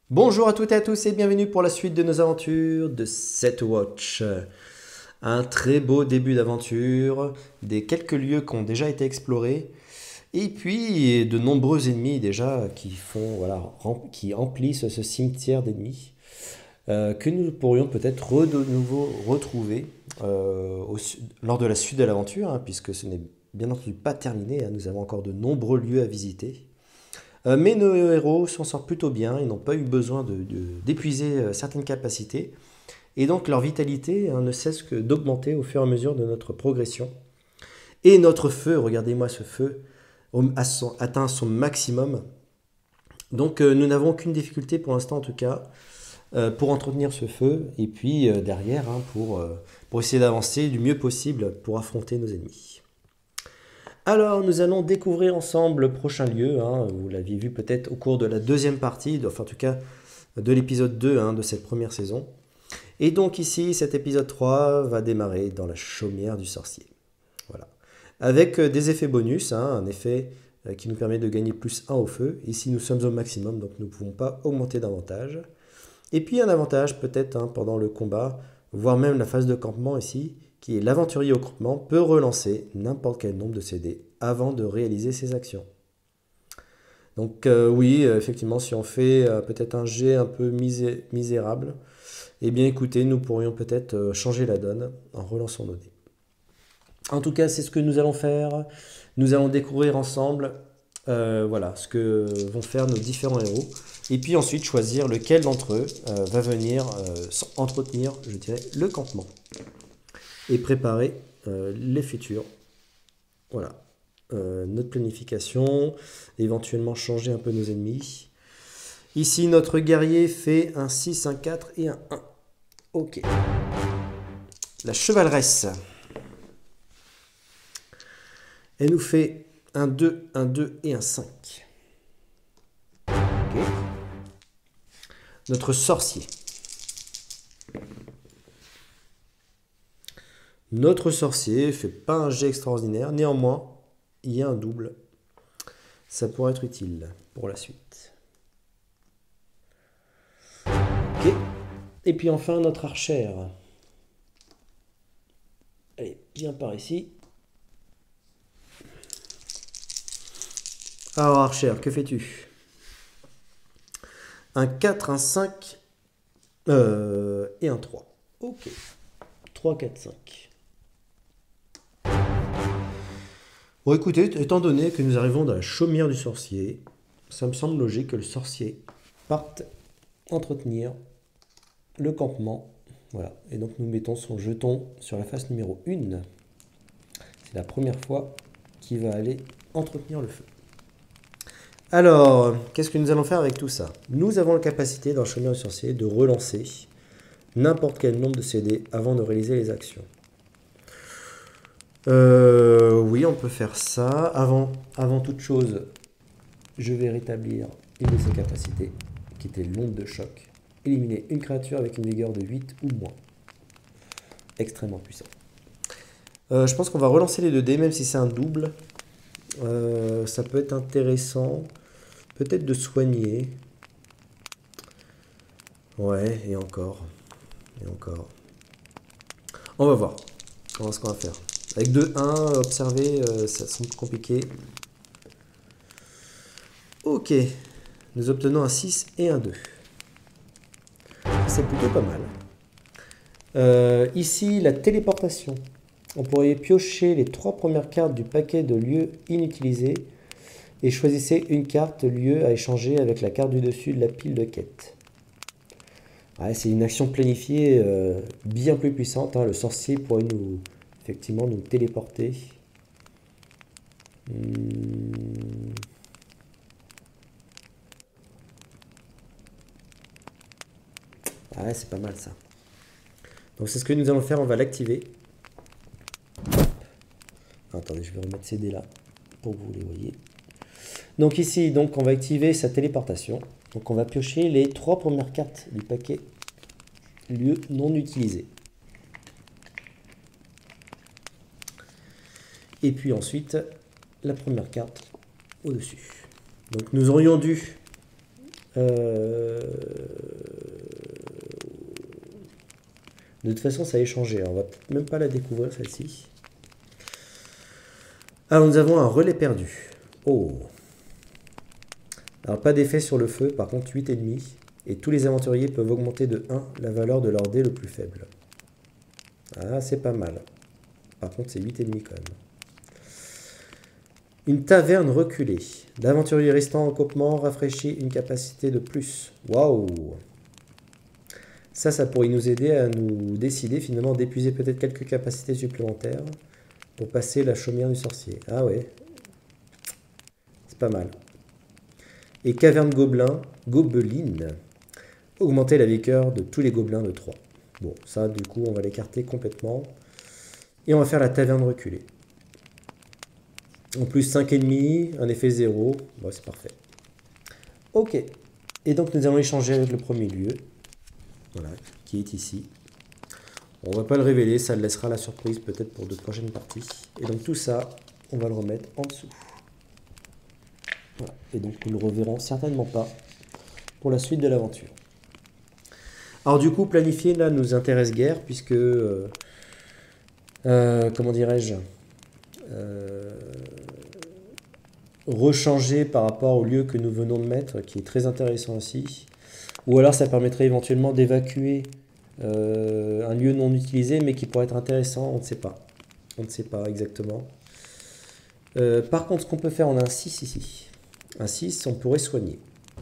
Bonjour à toutes et à tous et bienvenue pour la suite de nos aventures de Set Watch. Un très beau début d'aventure, des quelques lieux qui ont déjà été explorés, et puis de nombreux ennemis déjà qui font, voilà, qui emplissent ce cimetière d'ennemis que nous pourrions peut-être de nouveau retrouver lors de la suite de l'aventure, hein, puisque ce n'est bien entendu pas terminé, hein, nous avons encore de nombreux lieux à visiter. Mais nos héros s'en sortent plutôt bien, ils n'ont pas eu besoin d'épuiser certaines capacités, et donc leur vitalité, hein, ne cesse que d'augmenter au fur et à mesure de notre progression. Et notre feu, regardez-moi ce feu, atteint son maximum. Donc nous n'avons aucune difficulté pour l'instant en tout cas pour entretenir ce feu, et puis derrière, hein, pour essayer d'avancer du mieux possible pour affronter nos ennemis. Alors, nous allons découvrir ensemble le prochain lieu, hein. Vous l'aviez vu peut-être au cours de la deuxième partie, enfin en tout cas de l'épisode 2, hein, de cette première saison. Et donc ici, cet épisode 3 va démarrer dans la chaumière du sorcier. Voilà. Avec des effets bonus, hein, un effet qui nous permet de gagner plus 1 au feu. Ici, nous sommes au maximum, donc nous ne pouvons pas augmenter davantage. Et puis un avantage peut-être, hein, pendant le combat, voire même la phase de campement ici, qui est l'aventurier au campement peut relancer n'importe quel nombre de CD avant de réaliser ses actions. Donc oui, effectivement, si on fait peut-être un jet un peu misérable, eh bien écoutez, nous pourrions peut-être changer la donne en relançant nos dés. En tout cas, c'est ce que nous allons faire. Nous allons découvrir ensemble voilà, ce que vont faire nos différents héros. Et puis ensuite choisir lequel d'entre eux va venir entretenir, je dirais, le campement. Et préparer les futurs. Voilà. Notre planification, éventuellement changer un peu nos ennemis. Ici, notre guerrier fait un 6, un 4 et un 1. Ok. La chevaleresse. Elle nous fait un 2 et un 5. Ok. Notre sorcier. Notre sorcier fait pas un jet extraordinaire, néanmoins, il y a un double. Ça pourrait être utile pour la suite. Ok. Et puis enfin, notre archère. Allez, viens par ici. Alors, archère, que fais-tu? Un 4, un 5 et un 3. Ok. 3, 4, 5. Bon, écoutez, étant donné que nous arrivons dans la chaumière du sorcier, ça me semble logique que le sorcier parte entretenir le campement. Voilà. Et donc, nous mettons son jeton sur la face numéro 1. C'est la première fois qu'il va aller entretenir le feu. Alors, qu'est-ce que nous allons faire avec tout ça? Nous avons la capacité dans la chaumière du sorcier de relancer n'importe quel nombre de CD avant de réaliser les actions. Oui, on peut faire ça. Avant toute chose, je vais rétablir une de ses capacités, qui était l'onde de choc. Éliminer une créature avec une vigueur de 8 ou moins. Extrêmement puissant. Je pense qu'on va relancer les 2 dés, même si c'est un double. Ça peut être intéressant. Peut-être de soigner. Ouais, et encore. Et encore. On va voir. On va voir ce qu'on va faire. Avec 2-1, observez, ça semble compliqué. Ok. Nous obtenons un 6 et un 2. C'est plutôt pas mal. Ici, la téléportation. On pourrait piocher les 3 premières cartes du paquet de lieux inutilisés et choisissez une carte lieu à échanger avec la carte du dessus de la pile de quête. Ouais, c'est une action planifiée bien plus puissante, hein. Le sorcier pourrait effectivement nous téléporter. Ah ouais, c'est pas mal ça. Donc c'est ce que nous allons faire, on va l'activer. Attendez, je vais remettre ces dés là pour que vous les voyez. Donc ici, donc, on va activer sa téléportation. Donc on va piocher les 3 premières cartes du paquet lieu non utilisé. Et puis ensuite, la première carte au-dessus. Donc nous aurions dû De toute façon, ça a échangé. On va peut-être même pas la découvrir, celle-ci. Alors, nous avons un relais perdu. Oh. Alors, pas d'effet sur le feu. Par contre, 8,5. Et tous les aventuriers peuvent augmenter de 1 la valeur de leur dé le plus faible. Ah, c'est pas mal. Par contre, c'est 8,5 quand même. Une taverne reculée. L'aventurier restant en campement rafraîchit une capacité de plus. Waouh! Ça pourrait nous aider à nous décider finalement d'épuiser peut-être quelques capacités supplémentaires pour passer la chaumière du sorcier. Ah ouais. C'est pas mal. Et caverne gobeline. Augmenter la vigueur de tous les gobelins de 3. Bon, ça du coup on va l'écarter complètement. Et on va faire la taverne reculée. En plus 5,5, un effet 0. Bon, c'est parfait. Ok. Et donc nous allons échanger avec le premier lieu. Voilà, qui est ici. On va pas le révéler, ça le laissera la surprise peut-être pour de prochaines parties. Et donc tout ça, on va le remettre en dessous. Voilà. Et donc nous le reverrons certainement pas pour la suite de l'aventure. Alors du coup, planifier là nous intéresse guère puisque, comment dirais-je, rechanger par rapport au lieu que nous venons de mettre, qui est très intéressant aussi. Ou alors ça permettrait éventuellement d'évacuer un lieu non utilisé mais qui pourrait être intéressant, on ne sait pas. On ne sait pas exactement. Par contre, ce qu'on peut faire, on a un 6 ici. Un 6, on pourrait soigner.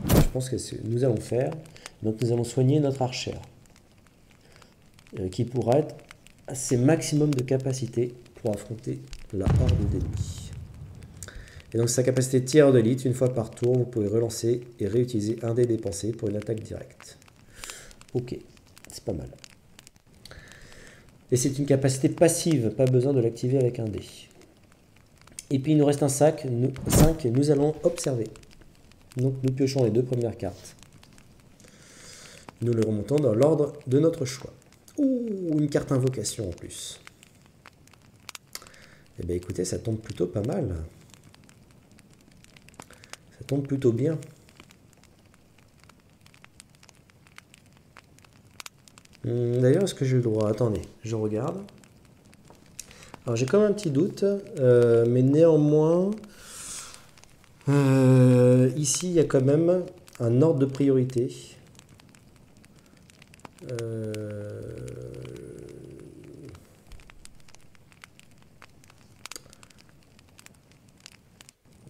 Je pense que nous allons faire. Donc nous allons soigner notre archère. Qui pourra être à ses maximum de capacité pour affronter la horde d'ennemis. Et donc sa capacité de tir d'élite, une fois par tour, vous pouvez relancer et réutiliser un dé dépensé pour une attaque directe. Ok, c'est pas mal. Et c'est une capacité passive, pas besoin de l'activer avec un dé. Et puis il nous reste un 5, nous allons observer. Donc nous piochons les deux premières cartes. Nous les remontons dans l'ordre de notre choix. Ouh, une carte invocation en plus. Eh bien écoutez, ça tombe plutôt pas mal. Ça tombe plutôt bien. D'ailleurs, est-ce que j'ai le droit? Attendez, je regarde. Alors j'ai quand même un petit doute, mais néanmoins, ici il y a quand même un ordre de priorité.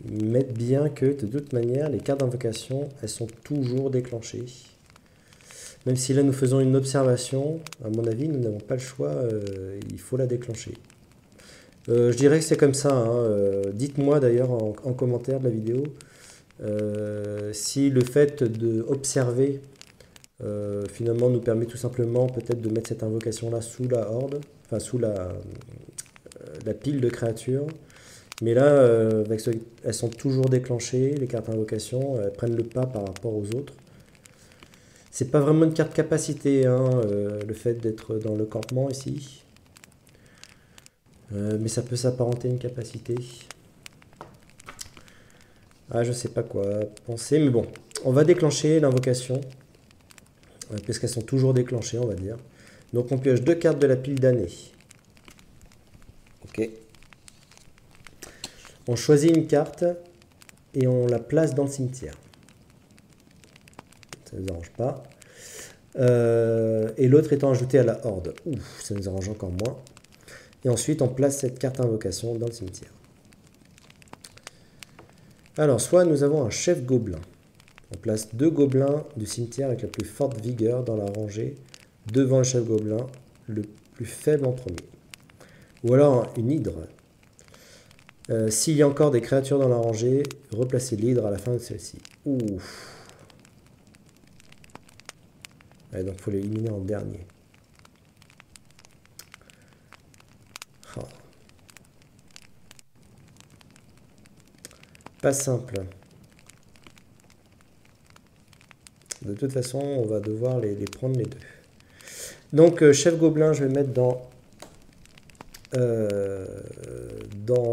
Mettre bien que de toute manière, les cartes d'invocation, elles sont toujours déclenchées. Même si là nous faisons une observation, à mon avis, nous n'avons pas le choix, il faut la déclencher. Je dirais que c'est comme ça, hein. Dites-moi d'ailleurs en commentaire de la vidéo si le fait d'observer finalement nous permet tout simplement peut-être de mettre cette invocation là sous la horde, enfin sous la pile de créatures. Mais là, elles sont toujours déclenchées, les cartes invocation, elles prennent le pas par rapport aux autres. C'est pas vraiment une carte capacité, hein, le fait d'être dans le campement ici. Mais ça peut s'apparenter à une capacité. Ah, je sais pas quoi penser, mais bon. On va déclencher l'invocation. Puisqu'elles sont toujours déclenchées, on va dire. Donc on pioche 2 cartes de la pile d'année. Ok. On choisit une carte et on la place dans le cimetière. Ça ne nous arrange pas. Et l'autre étant ajouté à la horde. Ouf, ça nous arrange encore moins. Et ensuite, on place cette carte invocation dans le cimetière. Alors, soit nous avons un chef gobelin. On place 2 gobelins du cimetière avec la plus forte vigueur dans la rangée devant le chef gobelin, le plus faible en premier. Ou alors une hydre. S'il y a encore des créatures dans la rangée, replacez l'hydre à la fin de celle-ci. Ouf. Ouais, donc il faut l'éliminer en dernier. Oh. Pas simple. De toute façon, on va devoir les prendre les deux. Donc, chef gobelin, je vais mettre dans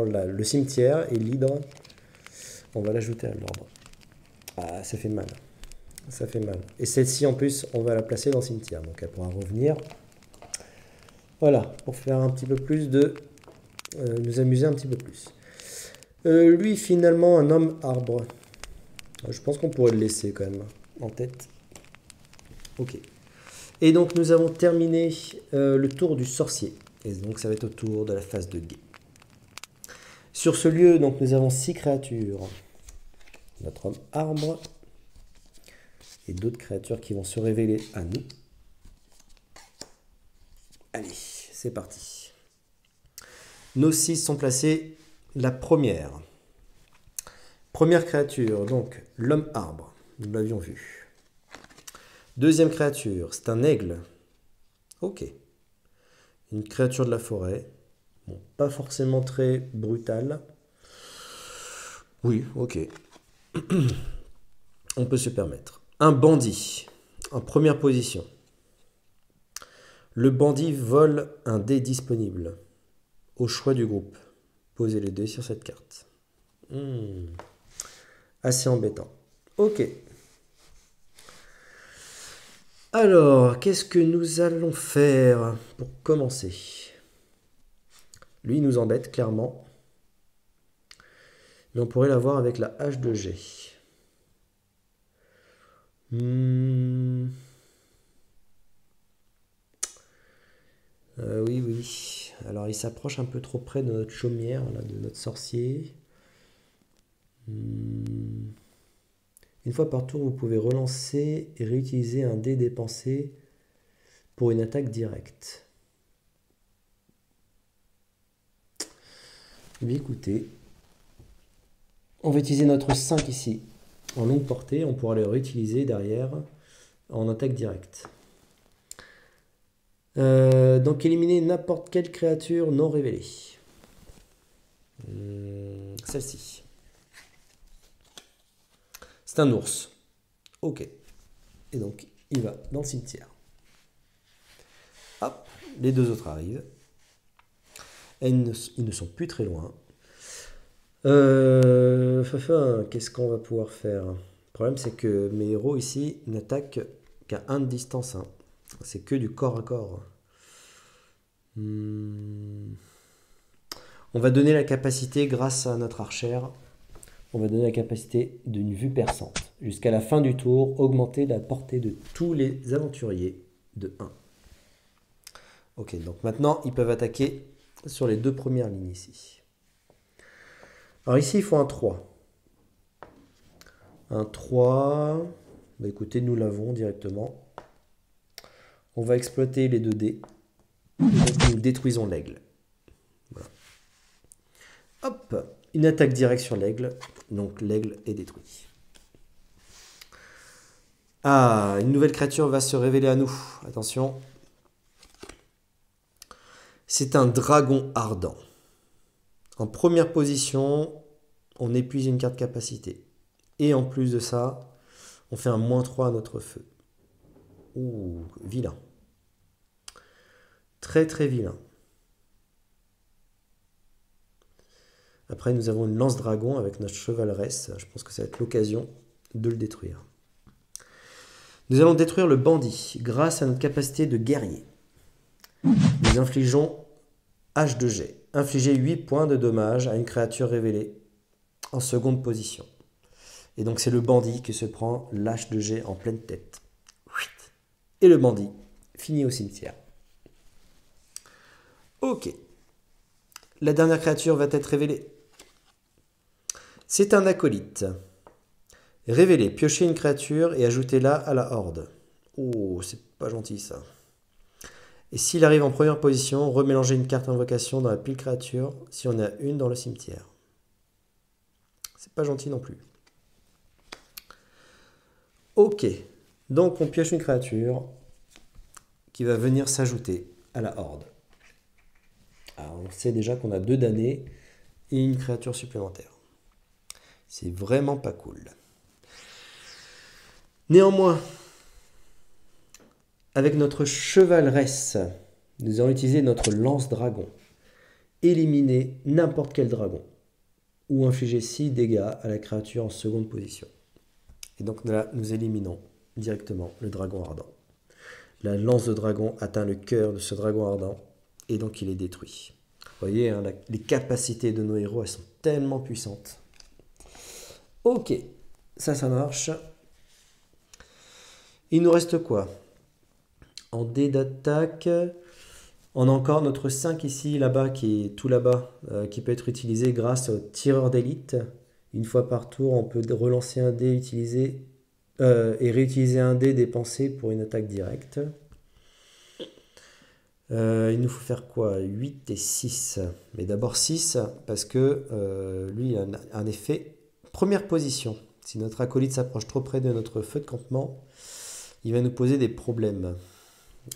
le cimetière, et l'hydre, on va l'ajouter à l'ordre. Ah, ça fait mal. Ça fait mal. Et celle-ci, en plus, on va la placer dans le cimetière. Donc, elle pourra revenir. Voilà, pour faire un petit peu plus de... nous amuser un petit peu plus. Lui, finalement, un homme arbre. Je pense qu'on pourrait le laisser quand même en tête. Ok. Et donc, nous avons terminé le tour du sorcier. Et donc, ça va être au tour de la phase de guet. Sur ce lieu, donc, nous avons 6 créatures. Notre homme arbre. Et d'autres créatures qui vont se révéler à nous. Allez, c'est parti. Nos 6 sont placés. La première. Première créature, donc l'homme arbre. Nous l'avions vu. Deuxième créature, c'est un aigle. Ok. Une créature de la forêt. Bon, pas forcément très brutale. Oui, ok. On peut se permettre. Un bandit. En première position. Le bandit vole un dé disponible. Au choix du groupe. Posez les dés sur cette carte. Assez embêtant. Ok. Alors, qu'est-ce que nous allons faire pour commencer? Lui, il nous embête, clairement. Mais on pourrait l'avoir avec la hache de G. Oui, oui. Alors, il s'approche un peu trop près de notre chaumière, là, de notre sorcier. Une fois par tour, vous pouvez relancer et réutiliser un dé dépensé pour une attaque directe. Eh bien, écoutez, on va utiliser notre 5 ici. En longue portée, on pourra le réutiliser derrière en attaque directe. Donc éliminer n'importe quelle créature non révélée. Celle-ci. C'est un ours. Ok. Et donc, il va dans le cimetière. Hop, les deux autres arrivent. Et ils ne sont plus très loin. Qu'est-ce qu'on va pouvoir faire? Le problème, c'est que mes héros ici n'attaquent qu'à 1 de distance. Hein. C'est que du corps à corps. On va donner la capacité, grâce à notre archère, on va donner la capacité d'une vue perçante. Jusqu'à la fin du tour, augmenter la portée de tous les aventuriers de 1. Ok, donc maintenant, ils peuvent attaquer sur les 2 premières lignes ici. Alors ici, il faut un 3. Un 3. Bah écoutez, nous l'avons directement. On va exploiter les 2 dés. Et donc, nous détruisons l'aigle. Voilà. Hop, une attaque directe sur l'aigle. Donc l'aigle est détruit. Ah, une nouvelle créature va se révéler à nous. Attention. C'est un dragon ardent. En première position, on épuise une carte capacité. Et en plus de ça, on fait un -3 à notre feu. Ouh, vilain. Très très vilain. Après, nous avons une lance-dragon avec notre chevaleresse. Je pense que ça va être l'occasion de le détruire. Nous allons détruire le bandit grâce à notre capacité de guerrier. Nous infligeons H2G. Infliger 8 points de dommage à une créature révélée en seconde position. Et donc c'est le bandit qui se prend l'H2G en pleine tête. Et le bandit finit au cimetière. Ok. La dernière créature va être révélée. C'est un acolyte. Révélez, piochez une créature et ajoutez-la à la horde. Oh, c'est pas gentil ça. Et s'il arrive en première position, remélangez une carte invocation dans la pile créature si on a une dans le cimetière. C'est pas gentil non plus. Ok, donc on pioche une créature qui va venir s'ajouter à la horde. Alors on sait déjà qu'on a 2 damnés et une créature supplémentaire. C'est vraiment pas cool. Néanmoins, avec notre chevaleresse, nous allons utiliser notre lance-dragon. Éliminer n'importe quel dragon. Ou infliger 6 dégâts à la créature en seconde position. Et donc là, nous éliminons directement le dragon ardent. La lance de dragon atteint le cœur de ce dragon ardent et donc il est détruit. Vous voyez, hein, les capacités de nos héros, elles sont tellement puissantes. Ok, ça marche. Il nous reste quoi? En dés d'attaque, on a encore notre 5 ici, là-bas, qui est tout là-bas, qui peut être utilisé grâce au tireur d'élite. Une fois par tour, on peut relancer un dé et réutiliser un dé dépensé pour une attaque directe. Il nous faut faire quoi? 8 et 6. Mais d'abord 6, parce que lui, il a un effet première position. Si notre acolyte s'approche trop près de notre feu de campement, il va nous poser des problèmes.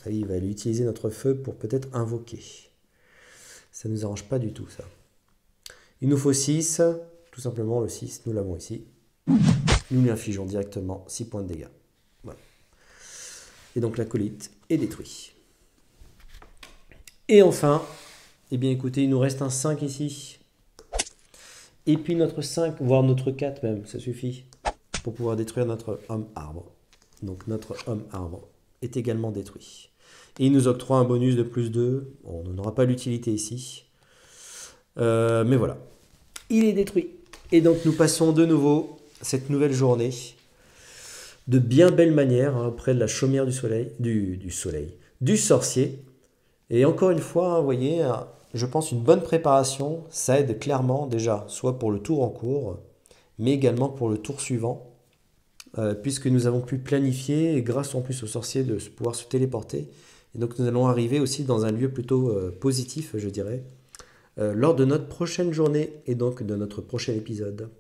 Et il va utiliser notre feu pour peut-être invoquer. Ça ne nous arrange pas du tout, ça. Il nous faut 6. Tout simplement, le 6, nous l'avons ici. Nous lui infligeons directement 6 points de dégâts. Voilà. Et donc l'acolyte est détruit. Et enfin, eh bien écoutez, il nous reste un 5 ici. Et puis notre 5, voire notre 4 même, ça suffit pour pouvoir détruire notre homme arbre. Donc notre homme arbre est également détruit. Et il nous octroie un bonus de plus 2. On n'aura pas l'utilité ici. Mais voilà. Il est détruit. Et donc nous passons de nouveau cette nouvelle journée de bien belle manière, hein, près de la chaumière du soleil, du sorcier. Et encore une fois, hein, vous voyez, je pense une bonne préparation, ça aide clairement déjà, soit pour le tour en cours, mais également pour le tour suivant, puisque nous avons pu planifier, et grâce en plus au sorcier, de pouvoir se téléporter. Et donc nous allons arriver aussi dans un lieu plutôt positif, je dirais, lors de notre prochaine journée et donc de notre prochain épisode.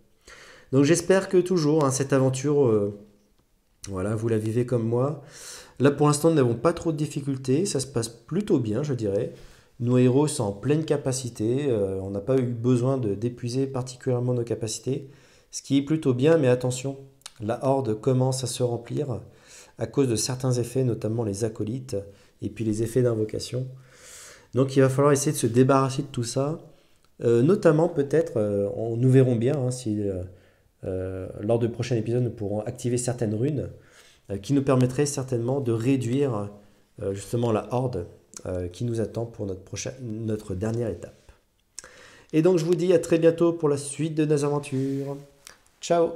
Donc j'espère que toujours, hein, cette aventure, voilà, vous la vivez comme moi. Là pour l'instant nous n'avons pas trop de difficultés, ça se passe plutôt bien je dirais. Nos héros sont en pleine capacité, on n'a pas eu besoin d'épuiser particulièrement nos capacités, ce qui est plutôt bien, mais attention, la horde commence à se remplir à cause de certains effets, notamment les acolytes et puis les effets d'invocation. Donc il va falloir essayer de se débarrasser de tout ça, notamment peut-être, nous verrons bien hein, si lors du prochain épisode nous pourrons activer certaines runes qui nous permettraient certainement de réduire justement la horde qui nous attend pour notre dernière étape. Et donc je vous dis à très bientôt pour la suite de nos aventures. Ciao!